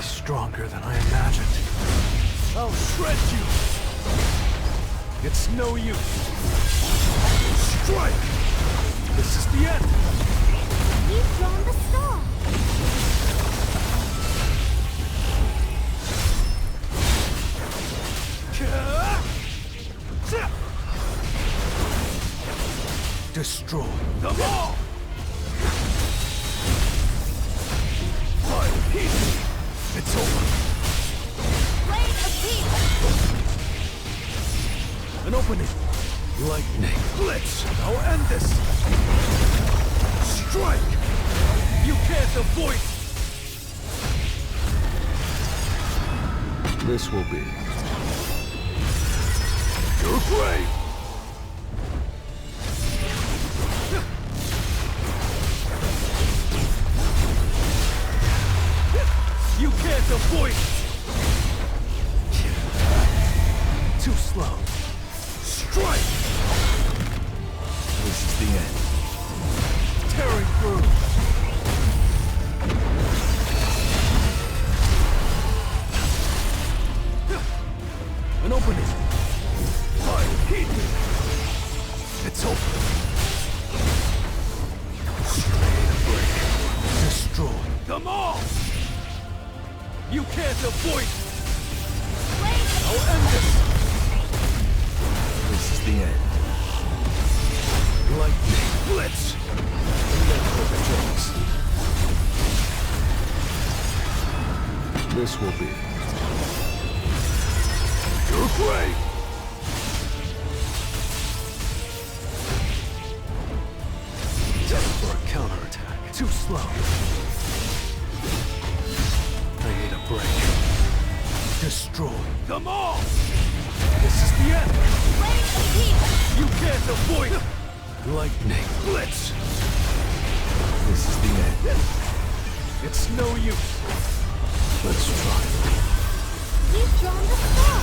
Stronger than I imagined. I'll shred you! It's no use. Strike! This is the end! You've drawn the star. Destroy them all! Fire peace! It's over! Blade of peace. An opening! Lightning! Blitz! I'll end this! Strike! You can't avoid! This will be your grave! You can't avoid it! Too slow. Strike! This is the end. Tearing through. An opening. Fire heat. It's over. Straight break. Destroy them all! You can't avoid it! I'll end this! This is the end. Lightning blitz! Enough for the jokes. This will be your grave! Time for a counterattack. Too slow. I need a break. Destroy them all! This is the end! Blade of peace. You can't avoid it! Lightning blitz! This is the end. It's no use. Let's try. You've drawn the star.